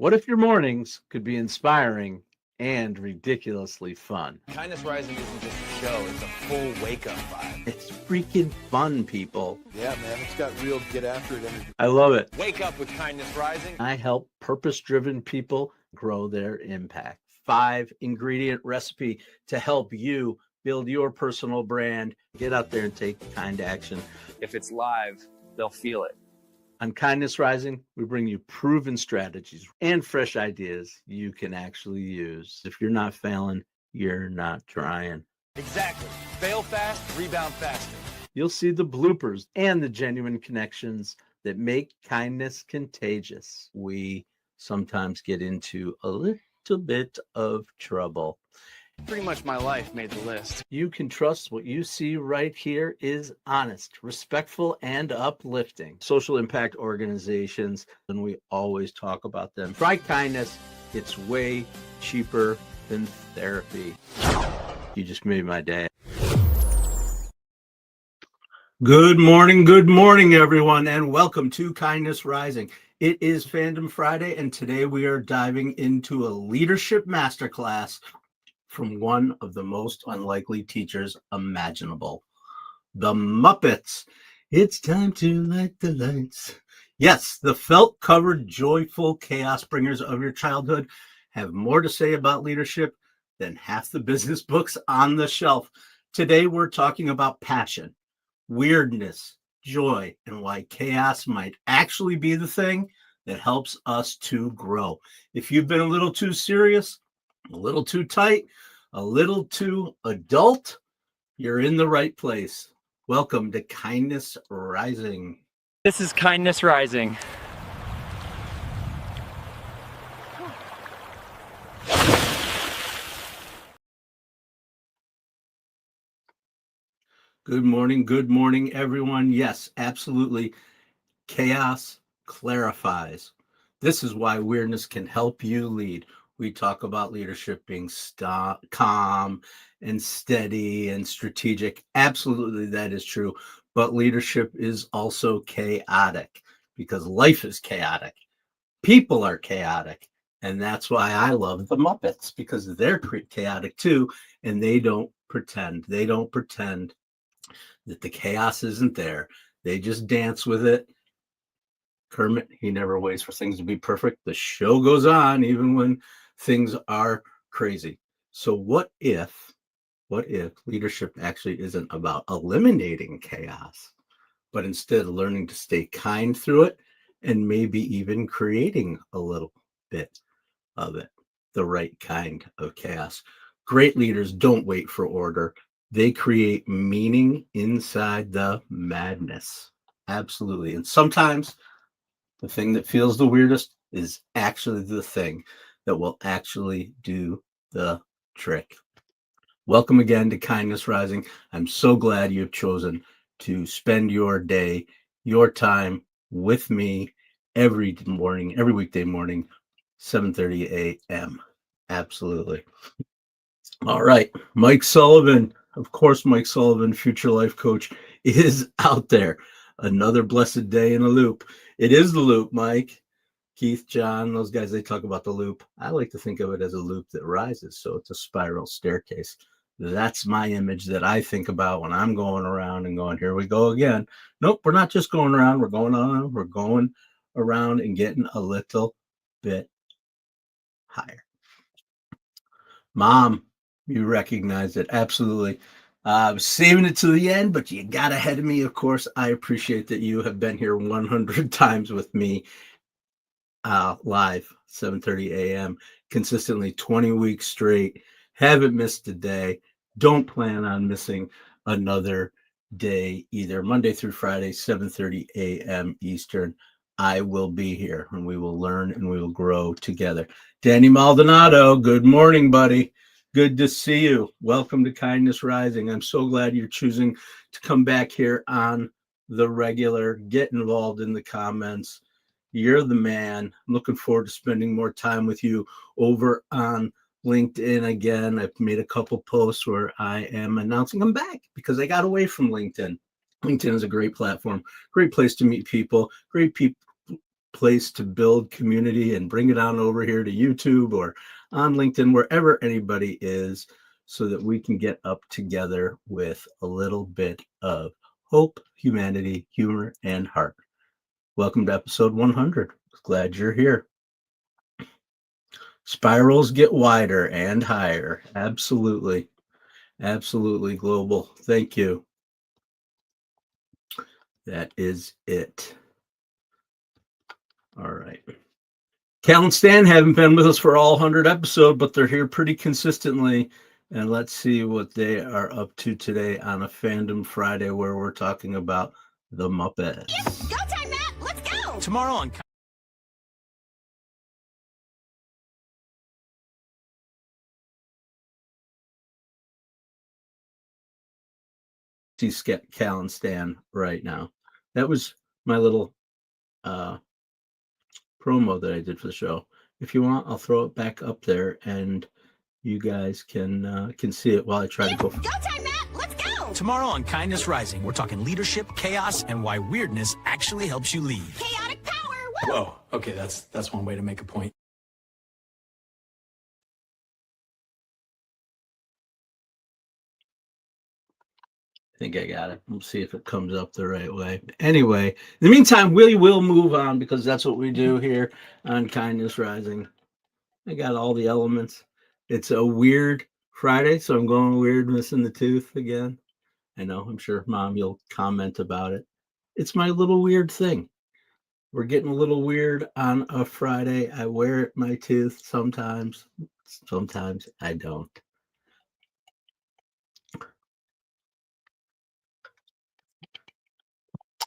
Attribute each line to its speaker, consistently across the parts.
Speaker 1: What if your mornings could be inspiring and ridiculously fun?
Speaker 2: Kindness Rising isn't just a show, it's a full wake-up vibe.
Speaker 1: It's freaking fun, people.
Speaker 3: Yeah, man, it's got real get after it energy.
Speaker 1: I love it.
Speaker 2: Wake up with Kindness Rising.
Speaker 1: I help purpose-driven people grow their impact. 5-ingredient recipe to help you build your personal brand. Get out there and take kind action.
Speaker 2: If it's live, they'll feel it.
Speaker 1: On Kindness Rising, we bring you proven strategies and fresh ideas you can actually use. If you're not failing, you're not trying.
Speaker 2: Exactly. Fail fast, rebound faster.
Speaker 1: You'll see the bloopers and the genuine connections that make kindness contagious. We sometimes get into a little bit of trouble.
Speaker 2: Pretty much my life made the list.
Speaker 1: You can trust what you see right here is honest, respectful, and uplifting. Social impact organizations, and we always talk about them. Try kindness. It's way cheaper than therapy. You just made my day. Good morning, everyone, and welcome to Kindness Rising. It is Fandom Friday, and today we are diving into a leadership masterclass from one of the most unlikely teachers imaginable, the Muppets. It's time to light the lights. Yes, the felt-covered, joyful chaos bringers of your childhood have more to say about leadership than half the business books on the shelf. Today, we're talking about passion, weirdness, joy, and why chaos might actually be the thing that helps us to grow. If you've been a little too serious, a little too tight, a little too adult, you're in the right place. Welcome to Kindness Rising.
Speaker 4: This is Kindness Rising.
Speaker 1: Good morning, everyone. Yes, absolutely. Chaos clarifies. This is why weirdness can help you lead. We talk about leadership being calm and steady and strategic. Absolutely, that is true. But leadership is also chaotic because life is chaotic. People are chaotic. And that's why I love the Muppets, because they're chaotic too. And they don't pretend. They don't pretend that the chaos isn't there. They just dance with it. Kermit, he never waits for things to be perfect. The show goes on even when things are crazy. So what if leadership actually isn't about eliminating chaos, but instead learning to stay kind through it and maybe even creating a little bit of it, the right kind of chaos. Great leaders don't wait for order. They create meaning inside the madness. Absolutely. And sometimes the thing that feels the weirdest is actually the thing that will actually do the trick. Welcome again to Kindness Rising. I'm so glad you've chosen to spend your day, your time with me every morning, every weekday morning, 7:30 a.m. Absolutely. All right. Mike Sullivan, of course, Mike Sullivan, future life coach, is out there. Another blessed day in a loop. It is the loop, Mike. Keith, John, those guys, they talk about the loop. I like to think of it as a loop that rises, so it's a spiral staircase. That's my image that I think about when I'm going around and going, here we go again. Nope, we're not just going around. We're going on. We're going around and getting a little bit higher. Mom, you recognize it. Absolutely. I was saving it to the end, but you got ahead of me. Of course, I appreciate that you have been here 100 times with me live, 7:30 a.m., consistently 20 weeks straight. Haven't missed a day. Don't plan on missing another day either. Monday through Friday, 7:30 a.m. Eastern. I will be here, and we will learn and we will grow together. Danny Maldonado, good morning, buddy. Good to see you. Welcome to Kindness Rising. I'm so glad you're choosing to come back here on the regular. Get involved in the comments. You're the man. I'm looking forward to spending more time with you over on LinkedIn again. I've made a couple posts where I am announcing I'm back because I got away from LinkedIn. LinkedIn is a great platform, great place to meet people, great place to build community and bring it on over here to YouTube or on LinkedIn, wherever anybody is, so that we can get up together with a little bit of hope, humanity, humor, and heart. Welcome to episode 100. Glad you're here. Spirals get wider and higher. Absolutely. Absolutely global. Thank you. That is it. All right. Cal and Stan haven't been with us for all 100 episodes, but they're here pretty consistently. And let's see what they are up to today on a Fandom Friday, where we're talking about the Muppets.
Speaker 5: Go time, Matt! Let's go!
Speaker 2: Tomorrow on
Speaker 1: See Cal and Stan right now. That was my little promo that I did for the show. If you want, I'll throw it back up there, and you guys can see it while I try to go.
Speaker 5: Go time, Matt! Let's go!
Speaker 2: Tomorrow on Kindness Rising, we're talking leadership, chaos, and why weirdness actually helps you lead.
Speaker 5: Chaotic power! Woo!
Speaker 2: Whoa, okay, that's one way to make a point.
Speaker 1: I think I got it. We'll see if it comes up the right way. Anyway, in the meantime, we will move on, because that's what we do here on Kindness Rising. I got all the elements. It's a weird Friday, so I'm going weirdness in the tooth again. I know, I'm sure, Mom, you'll comment about it. It's my little weird thing. We're getting a little weird on a Friday. I wear it in my tooth sometimes. Sometimes I don't.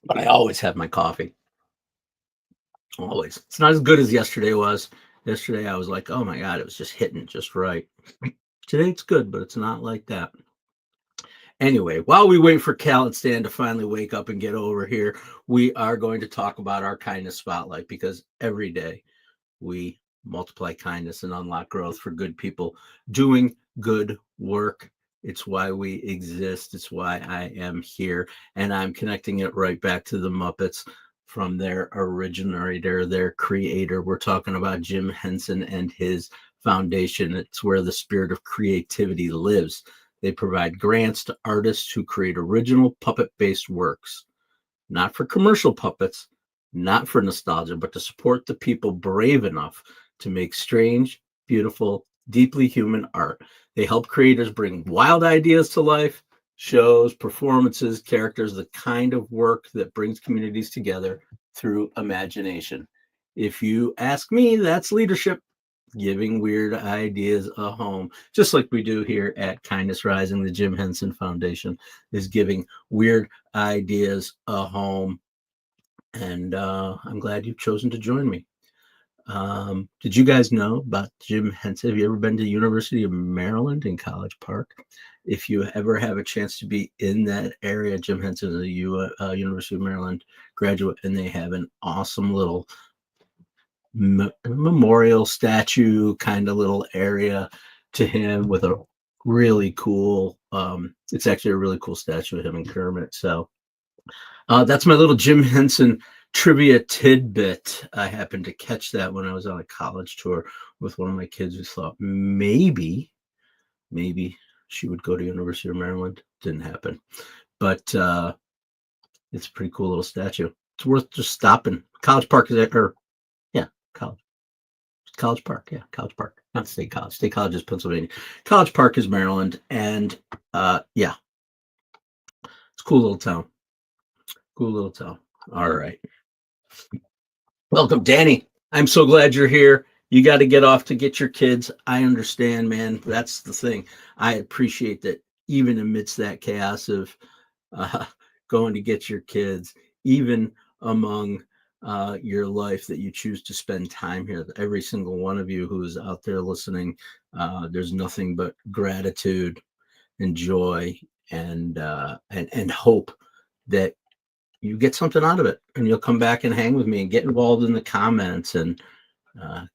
Speaker 1: But I always have my coffee. Always. It's not as good as yesterday was. Yesterday I was like, oh my God, it was just hitting just right. Today it's good, but it's not like that. Anyway, while we wait for Cal and Stan to finally wake up and get over here, we are going to talk about our kindness spotlight, because every day we multiply kindness and unlock growth for good people doing good work. It's why we exist. It's why I am here. And I'm connecting it right back to the Muppets from their originator, their creator. We're talking about Jim Henson and his foundation. It's where the spirit of creativity lives. They provide grants to artists who create original puppet-based works, not for commercial puppets, not for nostalgia, but to support the people brave enough to make strange, beautiful, deeply human art. They help creators bring wild ideas to life, shows, performances, characters, the kind of work that brings communities together through imagination. If you ask me, that's leadership, giving weird ideas a home, just like we do here at Kindness Rising. The Jim Henson Foundation is giving weird ideas a home. And I'm glad you've chosen to join me. Did you guys know about Jim Henson? Have you ever been to the University of Maryland in College Park? If you ever have a chance to be in that area, Jim Henson is a University of Maryland graduate, and they have an awesome little memorial statue kind of little area to him with a really cool, it's actually a really cool statue of him and Kermit. So that's my little Jim Henson trivia tidbit. I happened to catch that when I was on a college tour with one of my kids who thought maybe she would go to University of Maryland. Didn't happen, but it's a pretty cool little statue. It's worth just stopping. College Park is College Park, yeah, College Park, not State College. State College is Pennsylvania. College Park is Maryland, and yeah, it's a cool little town. Cool little town. All right. Welcome, Danny. I'm so glad you're here. You got to get off to get your kids. I understand, man. That's the thing. I appreciate that even amidst that chaos of going to get your kids, even among your life, that you choose to spend time here. Every single one of you who is out there listening, there's nothing but gratitude and joy and hope that you get something out of it, and you'll come back and hang with me and get involved in the comments and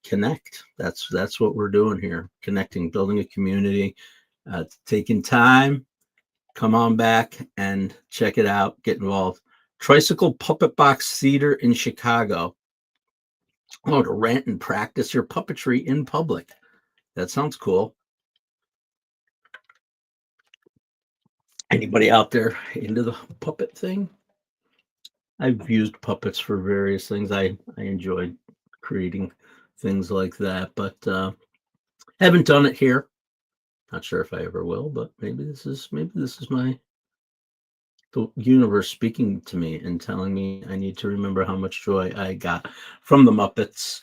Speaker 1: connect. That's what we're doing here, connecting, building a community, taking time. Come on back and check it out, get involved. Tricycle Puppet Box Theater in Chicago. Oh, to rant and practice your puppetry in public. That sounds cool. Anybody out there into the puppet thing? I've used puppets for various things. I enjoyed creating things like that, but haven't done it here. Not sure if I ever will, but maybe this is the universe speaking to me and telling me I need to remember how much joy I got from the Muppets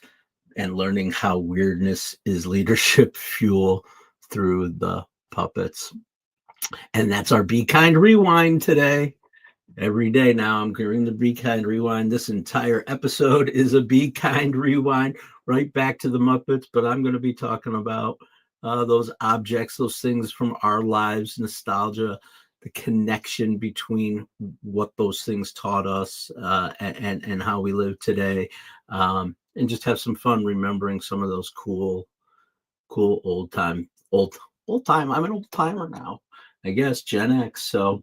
Speaker 1: and learning how weirdness is leadership fuel through the puppets. And that's our Be Kind Rewind today. Every day now I'm doing the Be Kind Rewind. This entire episode is a Be Kind Rewind right back to the Muppets, but I'm going to be talking about those objects, those things from our lives, nostalgia, the connection between what those things taught us and how we live today, and just have some fun remembering some of those cool old time. I'm an old timer now, I guess, Gen X. So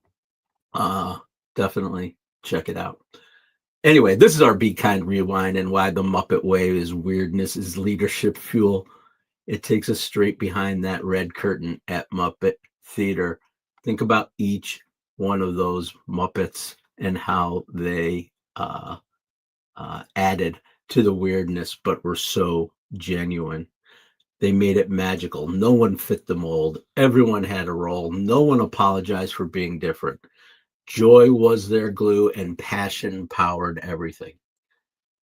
Speaker 1: definitely check it out. Anyway, this is our Be Kind Rewind and why the Muppet Way is weirdness is leadership fuel. It takes us straight behind that red curtain at Muppet Theater. Think about each one of those Muppets and how they added to the weirdness, but were so genuine. They made it magical. No one fit the mold. Everyone had a role. No one apologized for being different. Joy was their glue and passion powered everything.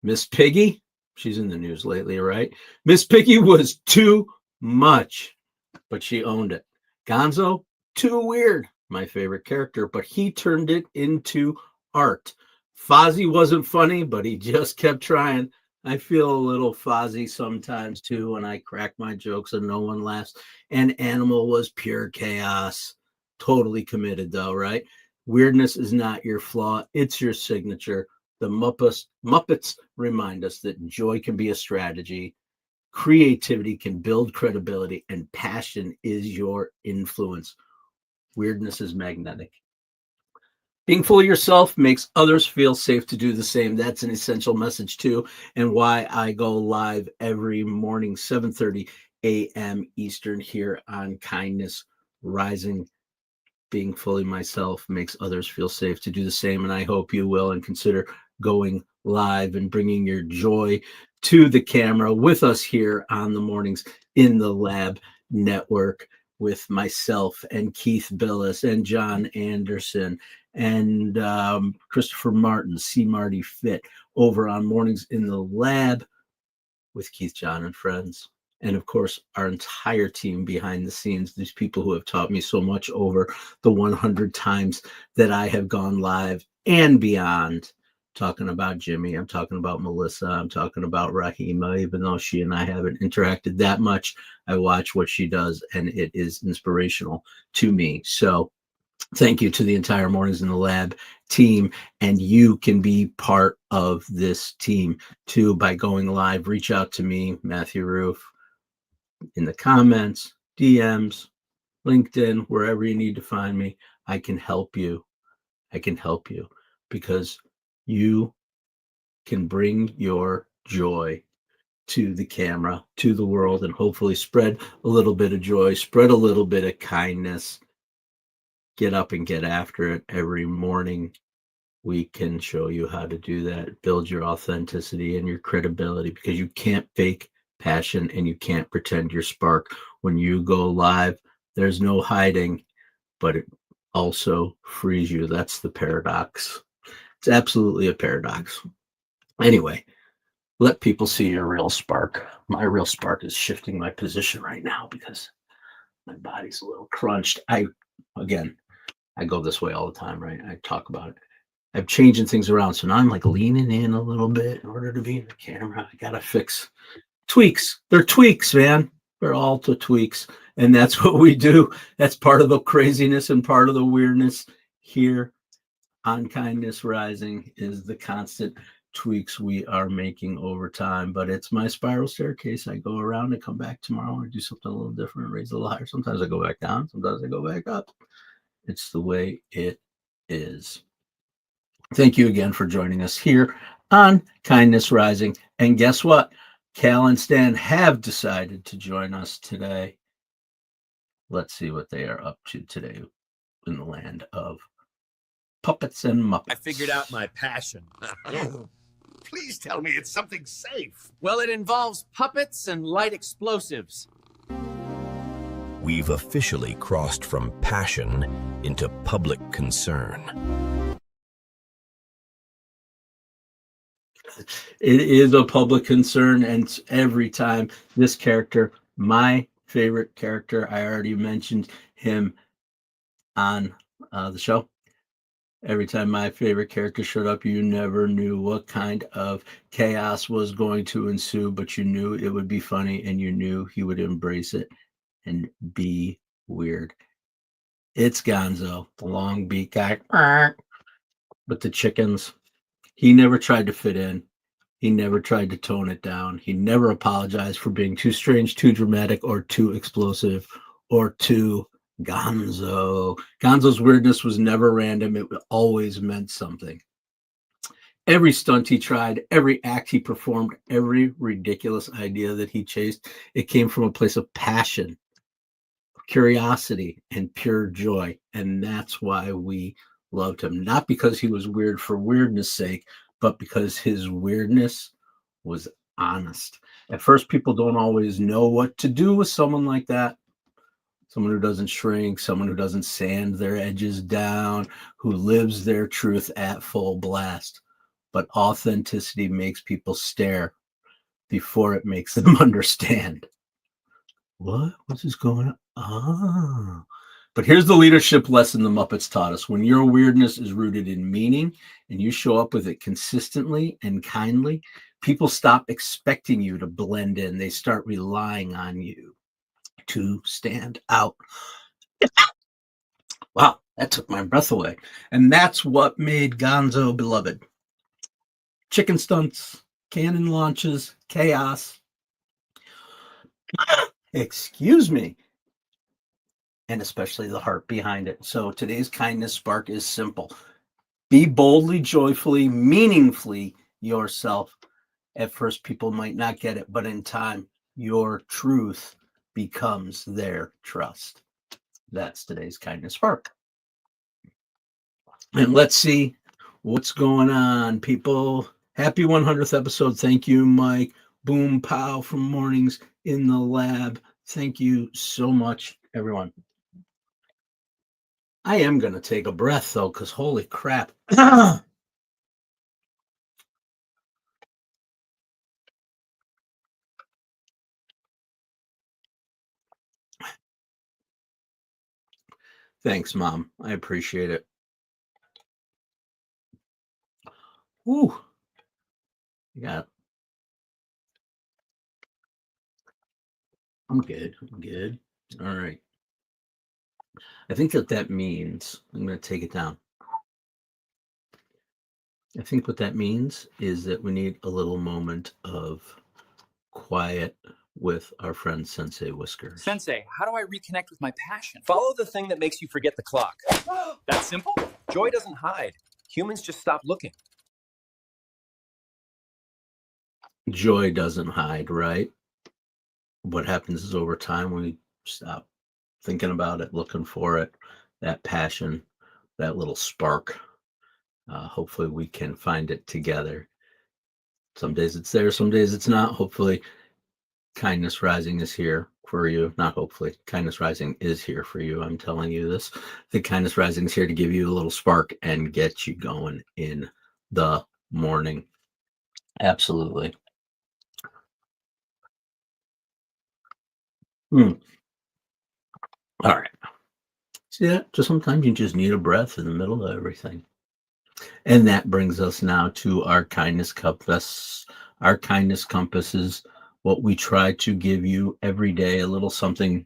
Speaker 1: Miss Piggy, she's in the news lately, right? Miss Piggy was too much, but she owned it. Gonzo, too weird, my favorite character, but he turned it into art. Fozzie wasn't funny, but he just kept trying. I feel a little Fozzie sometimes too when I crack my jokes and no one laughs. And Animal was pure chaos. Totally committed though, right? Weirdness is not your flaw, it's your signature. The Muppets remind us that joy can be a strategy, creativity can build credibility, and passion is your influence. Weirdness is magnetic. Being fully yourself makes others feel safe to do the same. That's an essential message too, and why I go live every morning, 7:30 a.m. Eastern here on Kindness Rising. Being fully myself makes others feel safe to do the same, and I hope you will, and consider going live and bringing your joy to the camera with us here on the Mornings in the Lab Network with myself and Keith Billis and John Anderson and Christopher Martin, C. Marty Fit, over on Mornings in the Lab with Keith, John, and friends. And of course, our entire team behind the scenes, these people who have taught me so much over the 100 times that I have gone live and beyond. Talking about Jimmy, I'm talking about Melissa, I'm talking about Rahima, even though she and I haven't interacted that much. I watch what she does and it is inspirational to me. So thank you to the entire Mornings in the Lab team, and you can be part of this team too by going live. Reach out to me, Matthew Roof, in the comments, DMs, LinkedIn, wherever you need to find me. I can help you. I can help you because you can bring your joy to the camera, to the world, and hopefully spread a little bit of joy, spread a little bit of kindness. Get up and get after it every morning. We can show you how to do that. Build your authenticity and your credibility, because you can't fake passion and you can't pretend your spark. When you go live, there's no hiding, but it also frees you. That's the paradox. It's absolutely a paradox. Anyway, let people see your real spark. My real spark is shifting my position right now because my body's a little crunched. I go this way all the time, right? I talk about it. I'm changing things around. So now I'm like leaning in a little bit in order to be in the camera. I got to fix tweaks. They're tweaks, man. They're all the tweaks. And that's what we do. That's part of the craziness and part of the weirdness here on Kindness Rising is the constant tweaks we are making over time. But it's my spiral staircase. I go around and come back tomorrow and do something a little different, raise a little higher. Sometimes I go back down. Sometimes I go back up. It's the way it is. Thank you again for joining us here on Kindness Rising. And guess what? Cal and Stan have decided to join us today. Let's see what they are up to today in the land of puppets and Muppets.
Speaker 6: I figured out my passion.
Speaker 7: Please tell me it's something safe.
Speaker 6: Well, it involves puppets and light explosives.
Speaker 8: We've officially crossed from passion into public concern.
Speaker 1: It is a public concern, and every time this character, my favorite character, I already mentioned him on the show. Every time my favorite character showed up, you never knew what kind of chaos was going to ensue, but you knew it would be funny, and you knew he would embrace it and be weird. It's Gonzo, the long beak guy with the chickens. He never tried to fit in. He never tried to tone it down. He never apologized for being too strange, too dramatic, or too explosive, or too Gonzo. Gonzo's weirdness was never random. It always meant something. Every stunt he tried, every act he performed, every ridiculous idea that he chased, it came from a place of passion, curiosity, and pure joy. And that's why we loved him. Not because he was weird for weirdness' sake, but because his weirdness was honest. At first, people don't always know what to do with someone like that. Someone who doesn't shrink, someone who doesn't sand their edges down, who lives their truth at full blast. But authenticity makes people stare before it makes them understand. What? What's this going on? Ah. But here's the leadership lesson the Muppets taught us. When your weirdness is rooted in meaning and you show up with it consistently and kindly, people stop expecting you to blend in. They start relying on you to stand out. Wow, that took my breath away. And that's what made Gonzo beloved. Chicken stunts, cannon launches, chaos. Excuse me. And especially the heart behind it. So today's kindness spark is simple. Be boldly, joyfully, meaningfully yourself. At first, people might not get it, but in time, your truth becomes their trust. That's today's kindness spark. And let's see what's going on, people. Happy 100th episode. Thank you, Mike. Boom Pow from Mornings in the Lab. Thank you so much, everyone. I am going to take a breath, though, because holy crap. Thanks, Mom. I appreciate it. Woo. Yeah. I'm good. I'm good. All right. I think that means, I'm going to take it down. I think what that means is that we need a little moment of quiet with our friend Sensei Whiskers.
Speaker 4: Sensei, how do I reconnect with my passion?
Speaker 9: Follow the thing that makes you forget the clock.
Speaker 4: That simple?
Speaker 9: Joy doesn't hide. Humans just stop looking.
Speaker 1: Joy doesn't hide, right? What happens is over time we stop thinking about it, looking for it, that passion, that little spark. Hopefully we can find it together. Some days it's there, some days it's not. Hopefully Kindness Rising is here for you. Not hopefully. Kindness Rising is here for you. I'm telling you this. The Kindness Rising is here to give you a little spark and get you going in the morning. Absolutely. All right. See that? Just sometimes you just need a breath in the middle of everything. And that brings us now to our kindness compass. Our kindness compass is what we try to give you every day, a little something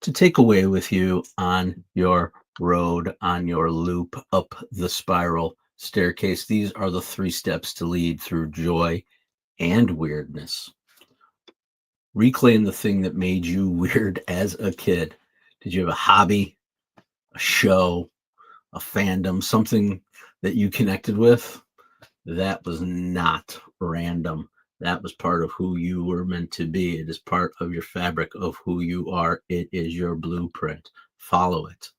Speaker 1: to take away with you on your road, on your loop up the spiral staircase. These are the 3 steps to lead through joy and weirdness. Reclaim the thing that made you weird as a kid. Did you have a hobby, a show, a fandom, something that you connected with That was not random. That was part of who you were meant to be. It is part of your fabric of who you are. It is your blueprint. Follow it.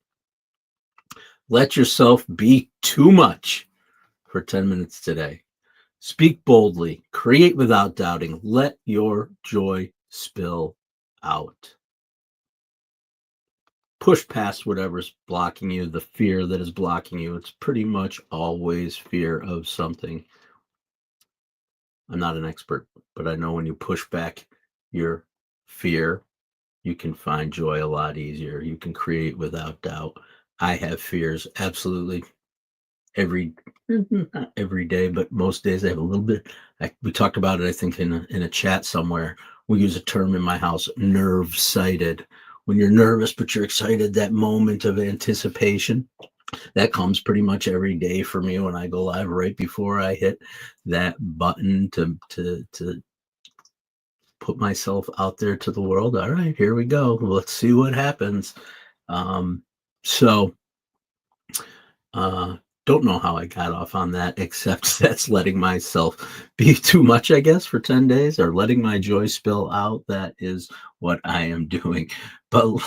Speaker 1: Let yourself be too much for 10 minutes today. Speak boldly. Create without doubting. Let your joy spill out. Push past whatever's blocking you, the fear that is blocking you. It's pretty much always fear of something. I'm not an expert, but I know when you push back your fear, you can find joy a lot easier. You can create without doubt. I have fears, absolutely. Not every day, but most days I have a little bit. We talked about it, I think, in a chat somewhere. We use a term in my house, nerve-sighted. When you're nervous, but you're excited, that moment of anticipation, that comes pretty much every day for me when I go live, right before I hit that button to put myself out there to the world. All right, here we go. Let's see what happens. Don't know how I got off on that, except that's letting myself be too much, I guess, for 10 days, or letting my joy spill out. That is what I am doing. But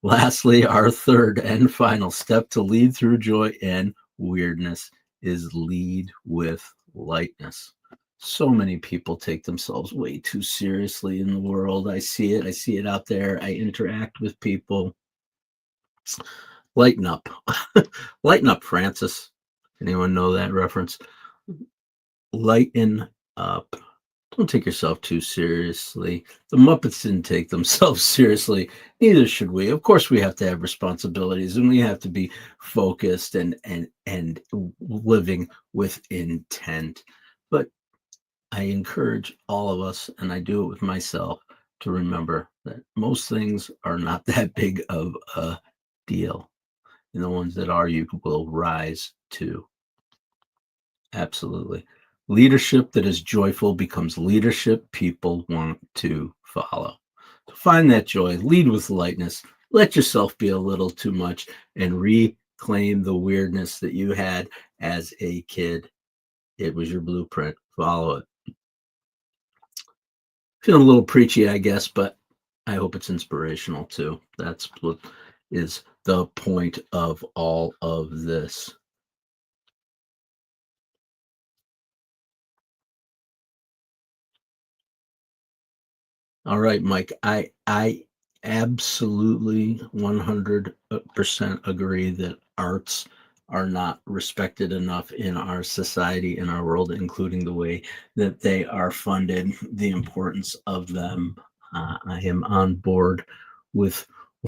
Speaker 1: lastly, our third and final step to lead through joy and weirdness is lead with lightness. So many people take themselves way too seriously in the world. I see it out there. I interact with people. Lighten up. Lighten up, Francis. Anyone know that reference? Lighten up. Don't take yourself too seriously. The Muppets didn't take themselves seriously. Neither should we. Of course, we have to have responsibilities, and we have to be focused and living with intent. But I encourage all of us, and I do it with myself, to remember that most things are not that big of a deal. And the ones that are, you will rise to. Absolutely. Leadership that is joyful becomes leadership people want to follow. So find that joy, lead with lightness, let yourself be a little too much, and reclaim the weirdness that you had as a kid. It was your blueprint. Follow it. Feeling a little preachy, I guess, but I hope it's inspirational too. That's what is the point of all of this. All right, Mike, I absolutely 100% agree that arts are not respected enough in our society, in our world, including the way that they are funded, the importance of them. I am on board with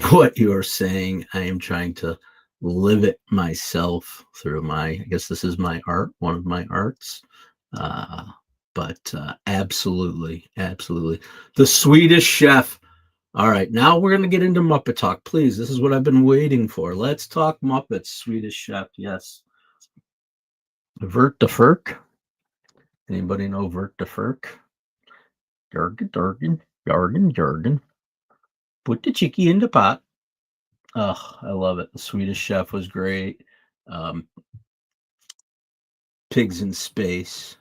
Speaker 1: what you're saying. I am trying to live it myself through I guess this is my art, one of my arts. But absolutely. The Swedish Chef. All right, now we're going to get into Muppet talk. Please, this is what I've been waiting for. Let's talk Muppets. Swedish Chef, yes. Vert de Ferk. Anybody know Vert de Ferk? Jargon. Put the chickie in the pot. Oh, I love it. The Swedish Chef was great. Pigs in Space.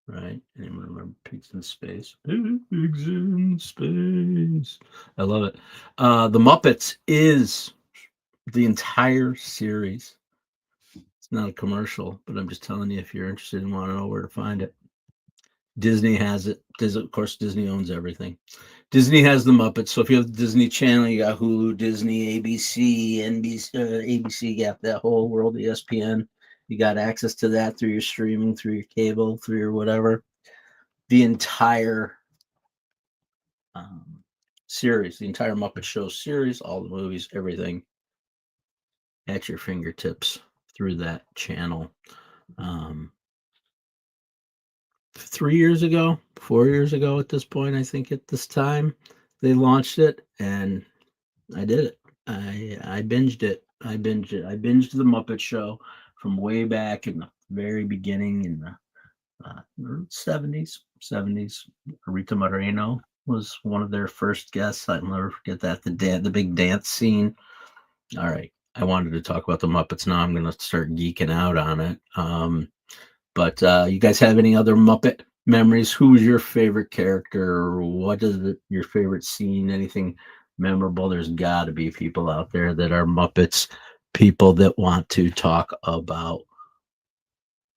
Speaker 1: Right? Anyone remember Pigs in Space? Pigs in Space. I love it. The Muppets is the entire series. It's not a commercial, but I'm just telling you, if you're interested and want to know where to find it. Disney has it. Of course, Disney owns everything. Disney has the Muppets. So if you have the Disney Channel, you got Hulu, Disney, ABC, NBC, ABC, you got that whole world, ESPN. You got access to that through your streaming, through your cable, through your whatever. The entire series, the entire Muppet Show series, all the movies, everything at your fingertips through that channel. 4 years ago at this point, I think at this time, they launched it, and I did it. I binged it. I binged the Muppet Show from way back in the very beginning in the 70s. Rita Moreno was one of their first guests. I'll never forget that. The big dance scene. All right. I wanted to talk about the Muppets. Now I'm going to start geeking out on it. But you guys have any other Muppet memories? Who was your favorite character? What is your favorite scene? Anything memorable? There's got to be people out there that are Muppets, people that want to talk about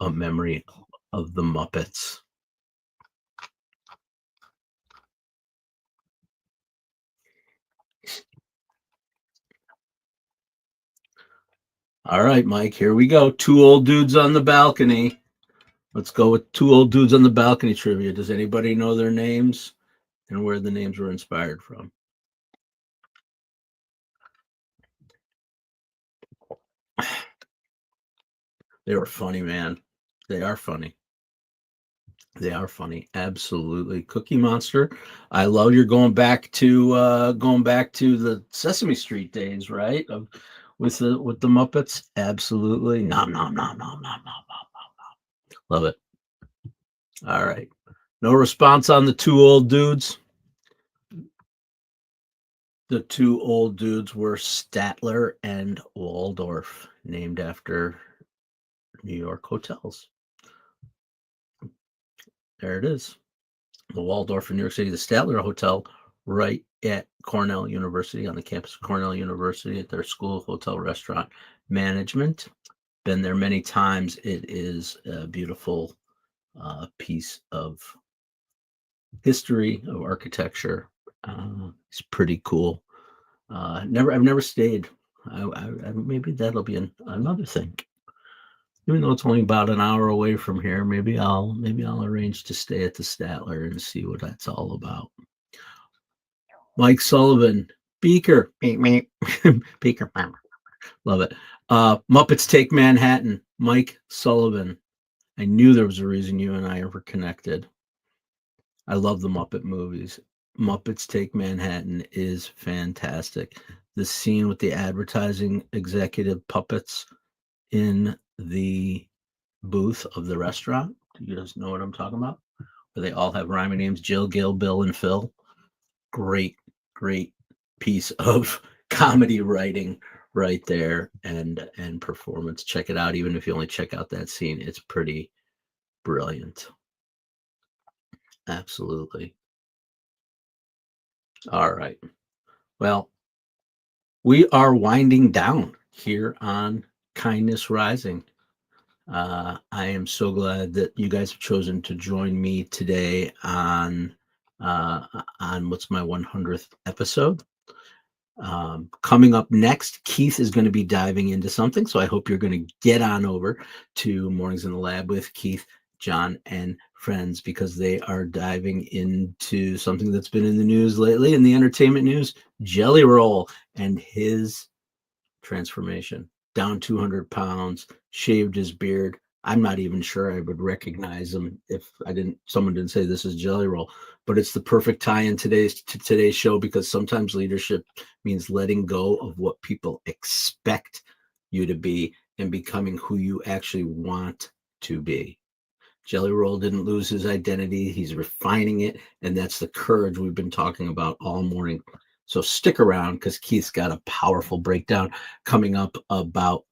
Speaker 1: a memory of the Muppets. All right, Mike, here we go. Two old dudes on the balcony. Let's go with two old dudes on the balcony trivia. Does anybody know their names and where the names were inspired from? They were funny, man. They are funny. They are funny. Absolutely. Cookie Monster. I love you're going back to the Sesame Street days, right? With the Muppets. Absolutely. Nom nom nom nom nom nom nom nom. Love it. All right. No response on the two old dudes. The two old dudes were Statler and Waldorf, named after New York hotels. There it is. The Waldorf in New York City, the Statler Hotel, right at Cornell University, on the campus of Cornell University, at their School of Hotel Restaurant Management. Been there many times. It is a beautiful piece of history, of architecture. It's pretty cool. I've never stayed. Maybe that'll be another thing. Even though it's only about an hour away from here, maybe I'll arrange to stay at the Statler and see what that's all about. Mike Sullivan, Beaker, Beaker, love it. Muppets Take Manhattan, Mike Sullivan. I knew there was a reason you and I were connected. I love the Muppet movies. Muppets Take Manhattan is fantastic. The scene with the advertising executive puppets in the booth of the restaurant. Do you guys know what I'm talking about? Where they all have rhyming names: Jill, Gil, Bill, and Phil. Great piece of comedy writing right there, and performance. Check it out. Even if you only check out that scene, it's pretty brilliant. Absolutely. All right. Well, we are winding down here on Kindness Rising. I am so glad that you guys have chosen to join me today on what's my 100th episode. Coming up next, Keith is going to be diving into something, so I hope you're going to get on over to Mornings in the Lab with Keith, John, and friends, because they are diving into something that's been in the news lately, in the entertainment news, Jelly Roll and his transformation. Down 200 pounds, shaved his beard. I'm not even sure I would recognize him if someone didn't say this is Jelly Roll. But it's the perfect tie-in to today's show, because sometimes leadership means letting go of what people expect you to be and becoming who you actually want to be. Jelly Roll didn't lose his identity. He's refining it, and that's the courage we've been talking about all morning. So stick around, because Keith's got a powerful breakdown coming up about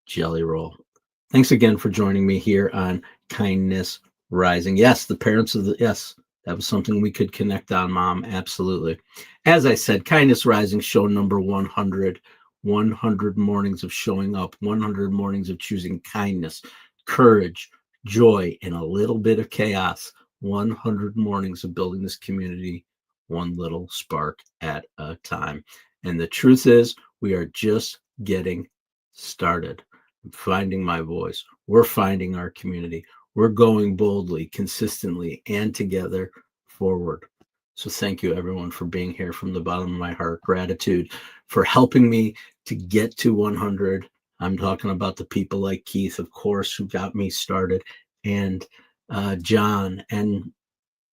Speaker 1: Jelly Roll. Thanks again for joining me here on Kindness Rising. Yes, the parents of yes, that was something we could connect on, Mom. Absolutely. As I said, Kindness Rising, show number 100. 100 mornings of showing up, 100 mornings of choosing kindness, courage, joy, and a little bit of chaos. 100 mornings of building this community, one little spark at a time. And the truth is, we are just getting started. I'm finding my voice. We're finding our community. We're going boldly, consistently, and together forward. So thank you, everyone, for being here from the bottom of my heart. Gratitude for helping me to get to 100. I'm talking about the people like Keith, of course, who got me started, and John and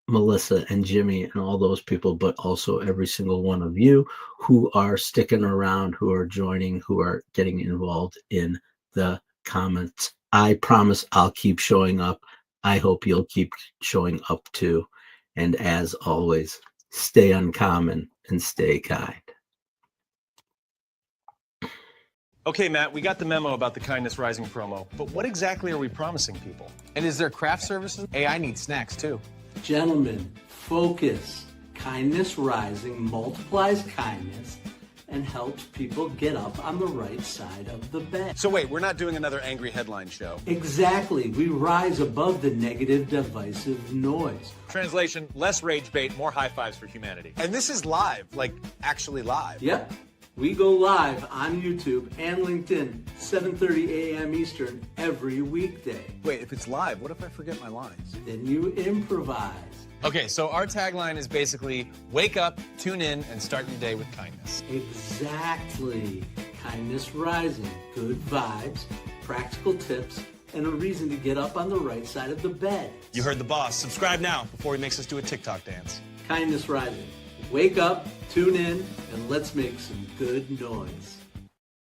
Speaker 1: Melissa and Jimmy and all those people, but also every single one of you who are sticking around, who are joining, who are getting involved in the comments. I promise I'll keep showing up. I hope you'll keep showing up too. And as always, stay uncommon and stay kind.
Speaker 10: Okay, Matt, we got the memo about the Kindness Rising promo, but what exactly are we promising people?
Speaker 6: And is there craft services? Hey, I need snacks too.
Speaker 1: Gentlemen, focus. Kindness Rising multiplies kindness and helps people get up on the right side of the bed.
Speaker 3: So wait, we're not doing another angry headline show.
Speaker 1: Exactly. We rise above the negative, divisive noise.
Speaker 3: Translation, less rage bait, more high fives for humanity. And this is live, like actually live.
Speaker 1: Yep. We go live on YouTube and LinkedIn, 7:30 a.m. Eastern every weekday.
Speaker 3: Wait, if it's live, what if I forget my lines?
Speaker 1: Then you improvise.
Speaker 10: Okay, so our tagline is basically wake up, tune in, and start your day with kindness.
Speaker 1: Exactly. Kindness Rising. Good vibes, practical tips, and a reason to get up on the right side of the bed.
Speaker 2: You heard the boss. Subscribe now before he makes us do a TikTok dance.
Speaker 1: Kindness Rising. Wake up, tune in, and let's make some good noise.